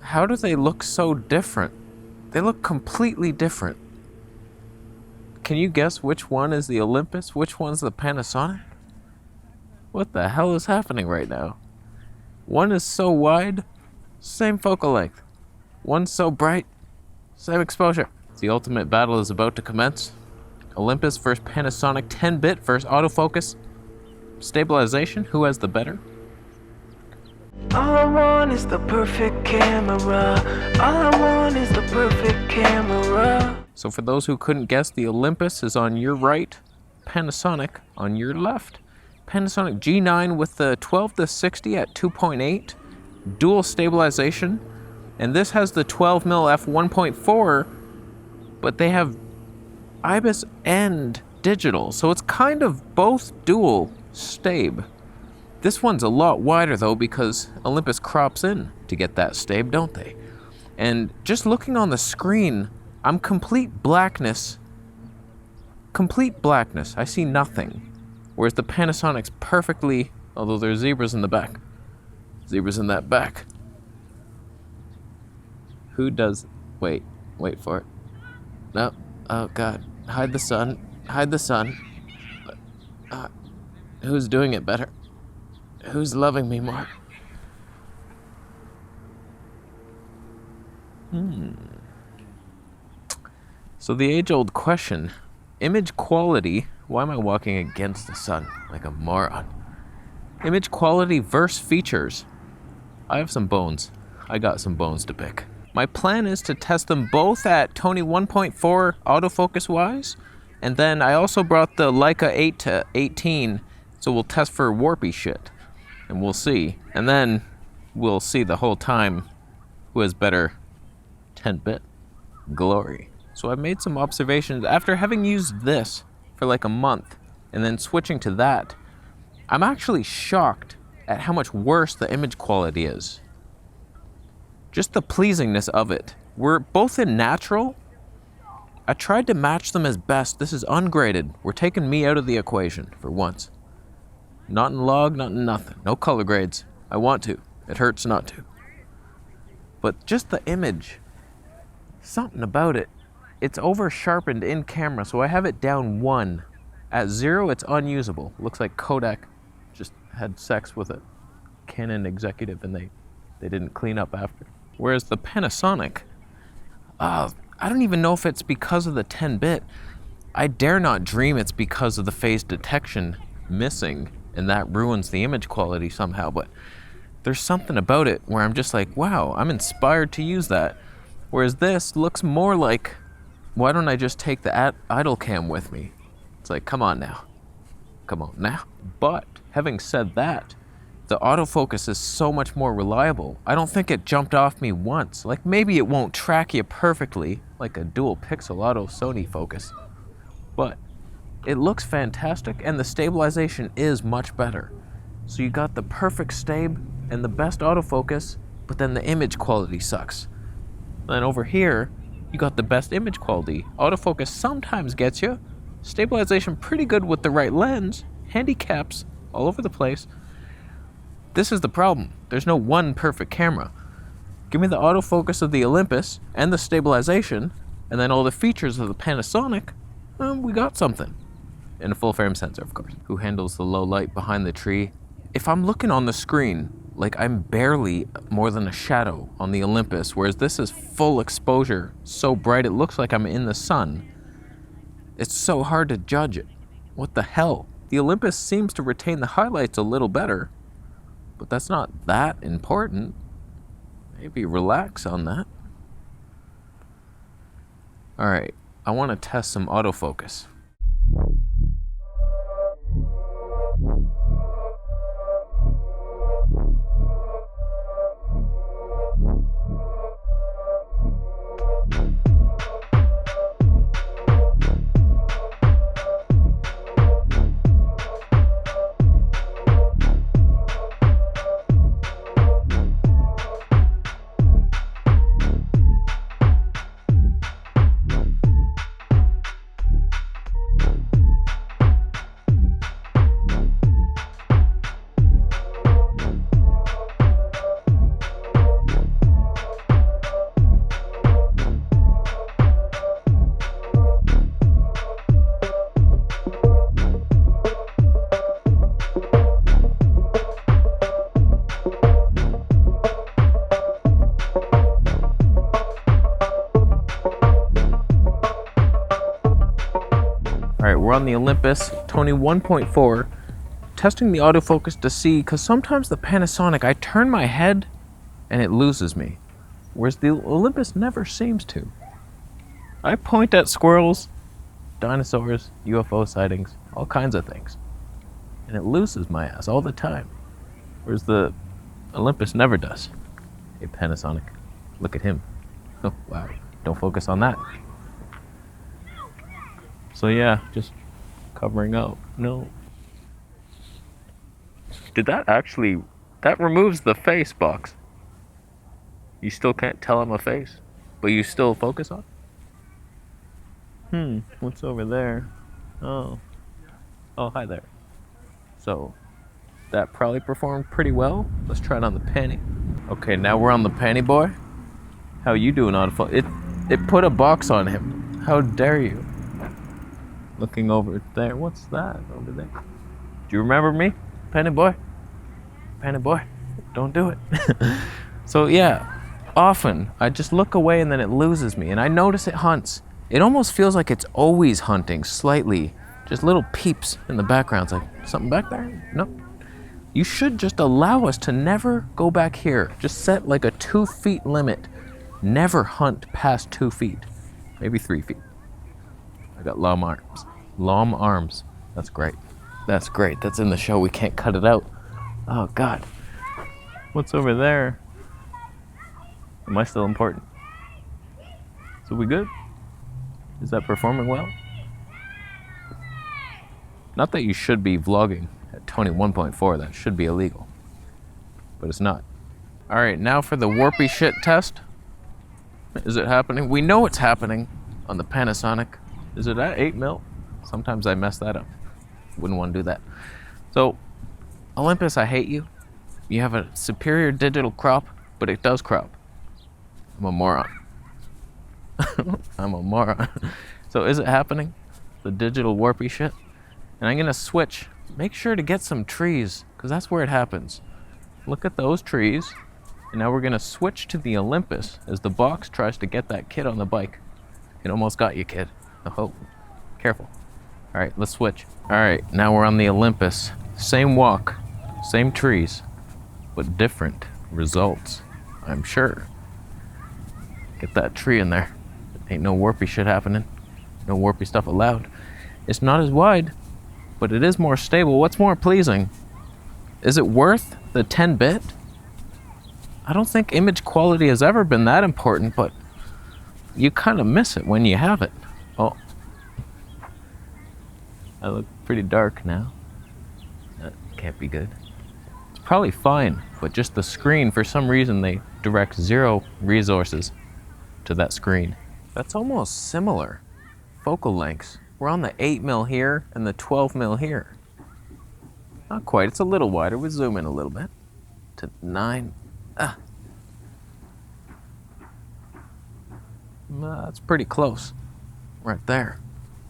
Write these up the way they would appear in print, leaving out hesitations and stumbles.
How do they look so different? They look completely different. Can you guess which one is the Olympus? Which one's the Panasonic? What the hell is happening right now? One is so wide, same focal length. One's so bright, same exposure. The ultimate battle is about to commence. Olympus versus Panasonic, 10-bit versus autofocus. Stabilization, who has the better? All I want is the perfect camera. All I want is the perfect camera. So for those who couldn't guess, the Olympus is on your right, Panasonic on your left. Panasonic G9 with the 12-60 at 2.8, dual stabilization, and this has the 12mm f1.4, but they have IBIS and digital, so it's kind of both dual stab. This one's a lot wider though because Olympus crops in to get that stab, don't they? And just looking on the screen, I'm complete blackness. I see nothing. Whereas the Panasonic's perfectly, although there's zebras in the back. Zebras in that back. Who does, wait for it. No, oh God, hide the sun. Who's doing it better? Who's loving me more? So the age-old question, image quality, why am I walking against the sun like a moron? Image quality versus features. I have some bones. I got some bones to pick. My plan is to test them both at Tony 1.4 autofocus wise, and then I also brought the Leica 8-18, so we'll test for warpy shit, and we'll see. And then we'll see the whole time who has better 10-bit glory. So I've made some observations after having used this for like a month and then switching to that. I'm actually shocked at how much worse the image quality is. Just the pleasingness of it. We're both in natural. I tried to match them as best. This is ungraded. We're taking me out of the equation for once. Not in log, not in nothing. No color grades. I want to. It hurts not to. But just the image. Something about it. It's over sharpened in camera, so I have it down 1. At 0, it's unusable. Looks like Kodak just had sex with a Canon executive and they didn't clean up after. Whereas the Panasonic, I don't even know if it's because of the 10-bit. I dare not dream it's because of the phase detection missing and that ruins the image quality somehow, but there's something about it where I'm just like, wow, I'm inspired to use that. Whereas this looks more like, why don't I just take the idle cam with me? It's like, come on now. But having said that, the autofocus is so much more reliable. I don't think it jumped off me once. Like maybe it won't track you perfectly like a dual pixel auto Sony focus, but it looks fantastic and the stabilization is much better. So you got the perfect stab and the best autofocus, but then the image quality sucks. Then over here, you got the best image quality. Autofocus sometimes gets you. Stabilization pretty good with the right lens. Handicaps all over the place. This is the problem. There's no one perfect camera. Give me the autofocus of the Olympus and the stabilization, and then all the features of the Panasonic, we got something. And a full frame sensor, of course. Who handles the low light behind the tree? If I'm looking on the screen, like I'm barely more than a shadow on the Olympus, whereas this is full exposure, so bright it looks like I'm in the sun. It's so hard to judge it. What the hell? The Olympus seems to retain the highlights a little better, but that's not that important. Maybe relax on that. All right, I want to test some autofocus. we're on the Olympus Tony 1.4, testing the autofocus to see, because sometimes the Panasonic, I turn my head and it loses me, whereas the Olympus never seems to. I point at squirrels, dinosaurs, UFO sightings, all kinds of things, and it loses my ass all the time, whereas the Olympus never does. Hey, Panasonic, look at him. Oh, wow, don't focus on that. So yeah, just covering up. No. Did that actually... that removes the face box. You still can't tell I'm a face, but you still focus on? What's over there? Oh, hi there. So, that probably performed pretty well. Let's try it on the panty. Okay, now we're on the panty boy. How you doing, autofocus? It put a box on him. How dare you? Looking over there. What's that over there? Do you remember me? Panty boy? Panty boy? Don't do it. So yeah, often I just look away and then it loses me, and I notice it hunts. It almost feels like it's always hunting slightly. Just little peeps in the background. It's like, something back there? Nope. You should just allow us to never go back here. Just set like a 2 feet limit. Never hunt past 2 feet. Maybe 3 feet. I got long arms. Long arms. That's great. That's great. That's in the show. We can't cut it out. Oh, God. What's over there? Am I still important? So we good? Is that performing well? Not that you should be vlogging at Tony 1.4. That should be illegal. But it's not. All right, now for the warpy shit test. Is it happening? We know it's happening on the Panasonic. Is it at 8mm? Sometimes I mess that up. Wouldn't want to do that. So, Olympus, I hate you. You have a superior digital crop, but it does crop. I'm a moron. I'm a moron. So is it happening? The digital warpy shit? And I'm gonna switch. Make sure to get some trees, because that's where it happens. Look at those trees. And now we're gonna switch to the Olympus as the box tries to get that kid on the bike. It almost got you, kid. Oh, careful. All right, let's switch. All right, now we're on the Olympus. Same walk, same trees, but different results, I'm sure. Get that tree in there. Ain't no warpy shit happening. No warpy stuff allowed. It's not as wide, but it is more stable. What's more pleasing? Is it worth the 10-bit? I don't think image quality has ever been that important, but you kind of miss it when you have it. Oh, I look pretty dark now. That can't be good. It's probably fine, but just the screen, for some reason, they direct 0 resources to that screen. That's almost similar. Focal lengths. We're on the 8mm here and the 12mm here. Not quite, it's a little wider. We'll zoom in a little bit to 9. That's pretty close. Right there.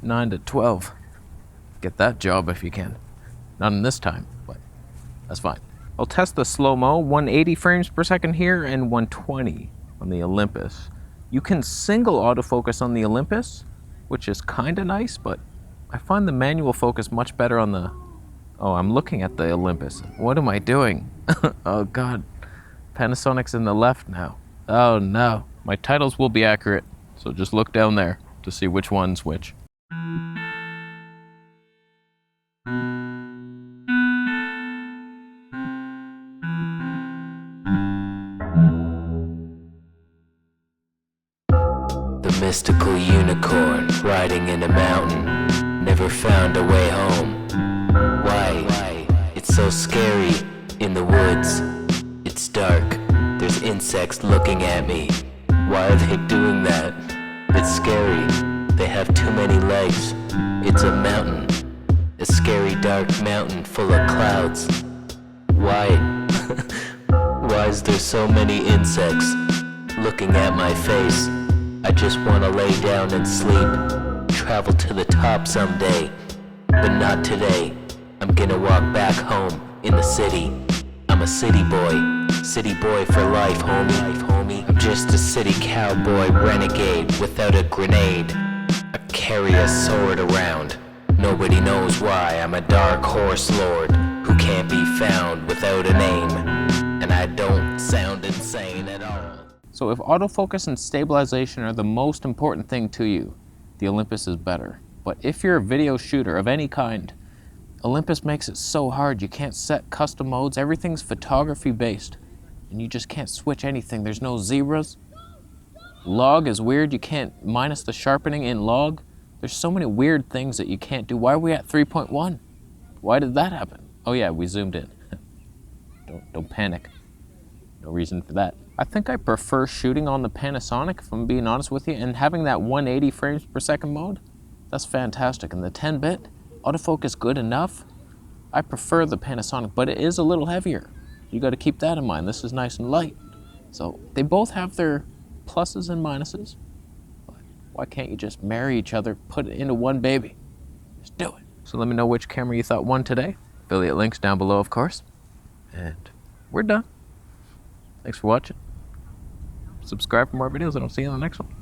9 to 12. Get that job if you can. Not in this time, but that's fine. I'll test the slow-mo, 180 frames per second here and 120 on the Olympus. You can single autofocus on the Olympus, which is kind of nice, but I find the manual focus much better on the... Oh, I'm looking at the Olympus. What am I doing? Oh, God. Panasonic's in the left now. Oh, no. My titles will be accurate, so just look down there to see which one's which. The mystical unicorn riding in a mountain never found a way home. Why? It's so scary in the woods. It's dark. There's insects looking at me. Why are they doing that? It's scary. They have too many legs. It's a mountain. A scary dark mountain full of clouds. Why? Why is there so many insects looking at my face? I just wanna lay down and sleep. Travel to the top someday, but not today. I'm gonna walk back home in the city. I'm a city boy for life, homie. I'm just a city cowboy renegade without a grenade. I carry a sword around, Nobody knows why. I'm a dark horse lord who can't be found without a name. And I don't sound insane at all. So if autofocus and stabilization are the most important thing to you, the Olympus is better. But if you're a video shooter of any kind, Olympus makes it so hard. You can't set custom modes. Everything's photography based. And you just can't switch anything. There's no zebras. Log is weird. You can't minus the sharpening in log. There's so many weird things that you can't do. Why are we at 3.1? Why did that happen? Oh yeah, we zoomed in. Don't panic. No reason for that. I think I prefer shooting on the Panasonic, if I'm being honest with you, and having that 180 frames per second mode, that's fantastic. And the 10-bit, autofocus good enough. I prefer the Panasonic, but it is a little heavier. You got to keep that in mind. This is nice and light. So they both have their pluses and minuses. But why can't you just marry each other, put it into one baby? Just do it. So let me know which camera you thought won today. Affiliate links down below, of course. And we're done. Thanks for watching. Subscribe for more videos, and I'll see you in the next one.